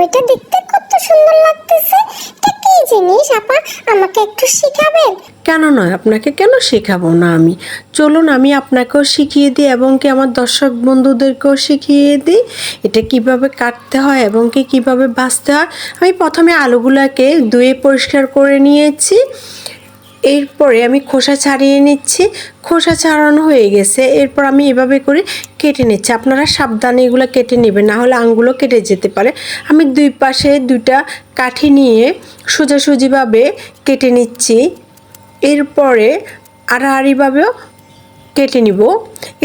এটা দেখতে কত সুন্দর লাগতেছে। এটা কি জিনিস আপা, আমাকে একটু শিখাবেন? কেন নয়, আপনাকে কেন শেখাবো না আমি। চলুন আমি আপনাকেও শিখিয়ে দিই এবং কি আমার দর্শক বন্ধুদেরকেও শিখিয়ে দিই এটা কিভাবে কাটতে হয় এবং কি কীভাবে ভাজতে হয়। আমি প্রথমে আলুগুলোকে ধুয়ে পরিষ্কার করে নিয়েছি, এরপরে আমি খোসা ছাড়িয়ে নিচ্ছি। খোসা ছাড়ানো হয়ে গেছে, এরপর আমি এভাবে করে কেটে নিচ্ছি। আপনারা সাবধানে এগুলো কেটে নেবেন, না হলে আঙুলও কেটে যেতে পারে। আমি দুই পাশে দুইটা কাঠি নিয়ে সোজাসুজিভাবে কেটে নিচ্ছি, এরপরে আড়াআড়িভাবেও কেটে নিব।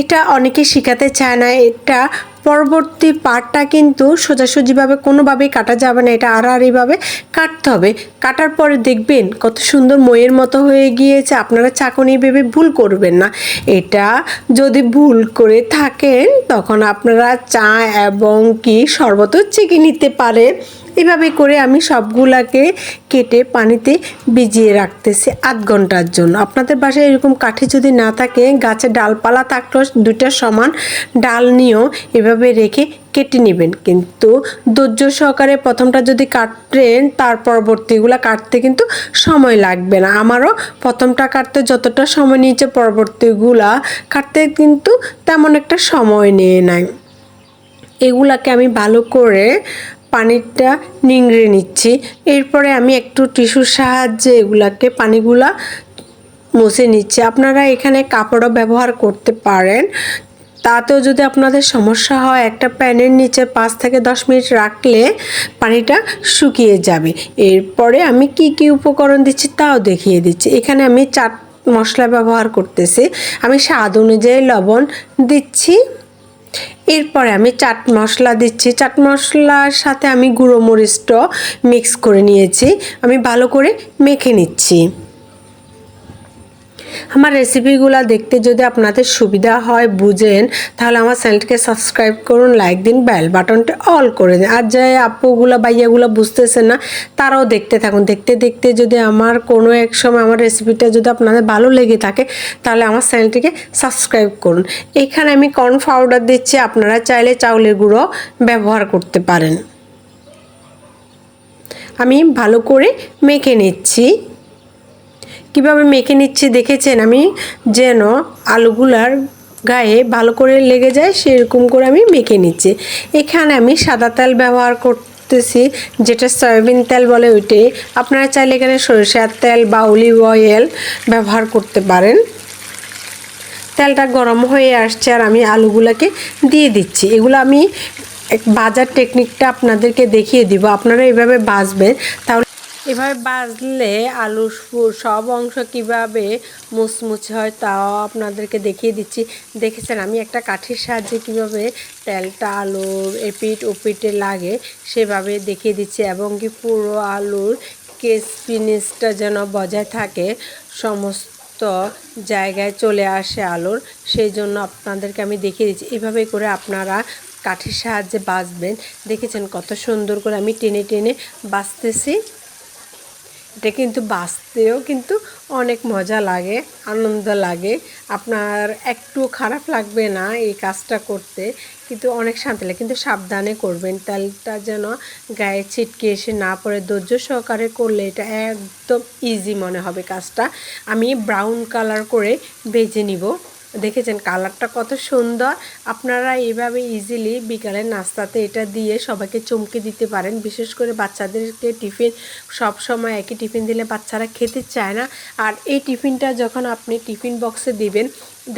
এটা অনেকে শেখাতে চায় না, এটা পরবর্তী পার্টটা কিন্তু সোজাসুজিভাবে কোনোভাবেই কাটা যাবে না, এটা আড়াআড়িভাবে কাটতে হবে। কাটার পরে দেখবেন কত সুন্দর মইয়ের মতো হয়ে গিয়েছে। আপনারা চাকুনি ভেবে ভুল করবেন না, এটা যদি ভুল করে থাকেন তখন আপনারা চা এবং কি শরবতও ছেঁকে নিতে পারে। এভাবে করে আমি সবগুলাকে কেটে পানিতে ভিজিয়ে রাখতেছি আধ ঘন্টার জন্য। আপনাদের বাসায় এরকম কাঠি যদি না থাকে, গাছের ডালপালা থাকলেও দুইটা সমান ডাল নিয়েও এভাবে রেখে কেটে নেবেন। কিন্তু ধৈর্য সহকারে প্রথমটা যদি কাটেন, তার পরবর্তীগুলো কাটতে কিন্তু সময় লাগবে না। আমারও প্রথমটা কাটতে যতটা সময় নিয়েছে, পরবর্তীগুলা কাটতে কিন্তু তেমন একটা সময় নিয়ে নেয়। এগুলাকে আমি ভালো করে পানিটা নিংড়ে নিচ্ছি। এরপরে আমি একটু টিস্যুর সাহায্যে এগুলাকে পানিগুলা মুছে নিচ্ছি। আপনারা এখানে কাপড়ও ব্যবহার করতে পারেন, তাতেও যদি আপনাদের সমস্যা হয় একটা প্যানের নিচে 5 থেকে 10 মিনিট রাখলে পানিটা শুকিয়ে যাবে। এরপরে আমি কি কি উপকরণ দিচ্ছি তাও দেখিয়ে দিচ্ছি। এখানে আমি চাট মশলা ব্যবহার করতেছি, আমি স্বাদ অনুযায়ী লবণ দিচ্ছি। এরপরে আমি চাট মশলা দিচ্ছি, চাট মশলার সাথে আমি গুঁড়ো মরিচটাও মিক্স করে নিয়েছি, আমি ভালো করে মেখে নিচ্ছি। আমার রেসিপিগুলো দেখতে যদি আপনাদের সুবিধা হয়, বুঝেন, তাহলে আমার চ্যানেলটিকে সাবস্ক্রাইব করুন, লাইক দিন, বেল বাটনটা অল করে দিন। আর যে আপুগুলো ভাইয়াগুলো বুঝতেছেন না, তারাও দেখতে থাকুন। দেখতে দেখতে যদি আমার কোনো এক সময় আমার রেসিপিটা যদি আপনাদের ভালো লেগে থাকে, তাহলে আমার চ্যানেলটিকে সাবস্ক্রাইব করুন। এখানে আমি কর্ন পাউডার দিচ্ছি, আপনারা চাইলে চাউলের গুঁড়ো ব্যবহার করতে পারেন। আমি ভালো করে মেখে নিচ্ছি। কিভাবে মেখে নিচ্ছি দেখেছেন, আমি যেন আলুগুলার গায়ে ভালো করে লেগে যায় সেরকম করে আমি মেখে নিচ্ছি। এখানে আমি সাদা তেল ব্যবহার করতেছি, যেটা সয়াবিন তেল বলে ওইটাই। আপনারা চাইলে এখানে সরিষার তেল বা অলিভ অয়েল ব্যবহার করতে পারেন। তেলটা গরম হয়ে আসছে আর আমি আলুগুলোকে দিয়ে দিচ্ছি। এগুলো আমি ভাজার টেকনিকটা আপনাদেরকে দেখিয়ে দিব, আপনারা এভাবে ভাজবেন। তাহলে এভাবে ভাজলে আলুর সব অংশ কিভাবে মুচমুচে হয় তাও আপনাদেরকে দেখিয়ে দিচ্ছি। দেখেছেন আমি একটা কাঠির সাহায্যে কিভাবে তেলটা আলুর এপিট ওপিটে লাগে সেভাবে দেখিয়ে দিচ্ছি, এবং কি পুরো আলুর ক্রিসপিনেসটা যেন বজায় থাকে, সমস্ত জায়গায় চলে আসে আলুর, সেই জন্য আপনাদেরকে আমি দেখিয়ে দিচ্ছি। এভাবে করে আপনারা কাঠির সাহায্যে ভাজবেন। দেখেছেন কত সুন্দর করে আমি টেনে টেনে ভাজতেছি। এটা কিন্তু বাঁচতেও কিন্তু অনেক মজা লাগে, আনন্দ লাগে। আপনার একটু খারাপ লাগবে না এই কাজটা করতে, কিন্তু অনেক শান্তি লাগে। কিন্তু সাবধানে করবেন, তেলটা যেন গায়ে ছিটকে এসে না পড়ে। ধৈর্য সহকারে করলে এটা একদম ইজি মনে হবে কাজটা। আমি ব্রাউন কালার করে ভেজে নিব। দেখেছেন কালারটা কত সুন্দর। আপনারা এইভাবে ইজিলি বিকালের নাস্তাতে এটা দিয়ে সবাইকে চমকে দিতে পারেন। বিশেষ করে বাচ্চাদেরকে টিফিন, সব সময় একই টিফিন দিলে বাচ্চারা খেতে চায় না। আর এই টিফিনটা যখন আপনি টিফিন বক্সে দিবেন,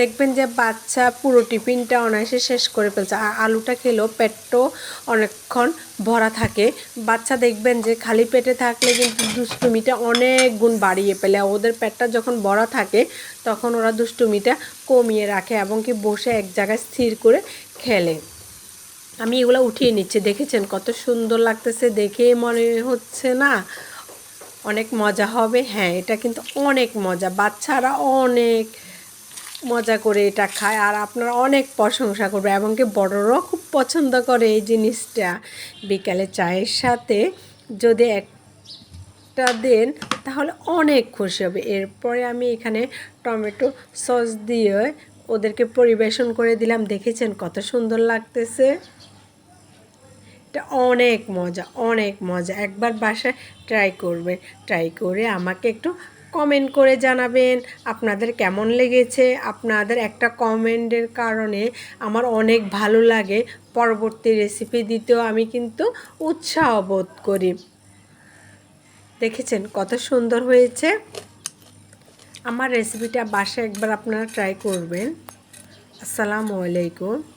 দেখবেন যে বাচ্চা পুরো টিফিনটা অনায়াসে শেষ করে ফেলছে। আর আলুটা খেলেও পেটও অনেকক্ষণ ভরা থাকে। বাচ্চা দেখবেন যে খালি পেটে থাকলে কিন্তু দুষ্টুমিটা অনেক গুণ বাড়িয়ে ফেলে। ওদের পেটটা যখন ভরা থাকে তখন ওরা দুষ্টুমিটা কমিয়ে রাখে এবং কি বসে এক জায়গায় স্থির করে খেলে। আমি এগুলো উঠিয়ে নিচ্ছি। দেখেছেন কত সুন্দর লাগতেছে, দেখে মনে হচ্ছে না অনেক মজা হবে? হ্যাঁ, এটা কিন্তু অনেক মজা, বাচ্চারা অনেক মজা করে এটা খায় আর আপনারা অনেক প্রশংসা করবে, এবং কি বড়রাও খুব পছন্দ করে এই জিনিসটা। বিকালে চায়ের সাথে যদি একটা দেন তাহলে অনেক খুশি হবে। এরপরে আমি এখানে টমেটো সস দিয়ে ওদেরকে পরিবেশন করে দিলাম। দেখেছেন কত সুন্দর লাগতেছে। এটা অনেক মজা, অনেক মজা। একবার বাসায় ট্রাই করবেন, ট্রাই করে আমাকে একটু কমেন্ট করে জানাবেন আপনাদের কেমন লেগেছে। আপনাদের একটা কমেন্টের কারণে আমার অনেক ভালো লাগে, পরবর্তী রেসিপি দিতেও আমি কিন্তু উৎসাহ বোধ করি। দেখেছেন কত সুন্দর হয়েছে। আমার রেসিপিটা বাসায় একবার আপনারা ট্রাই করবেন। আসসালামু আলাইকুম।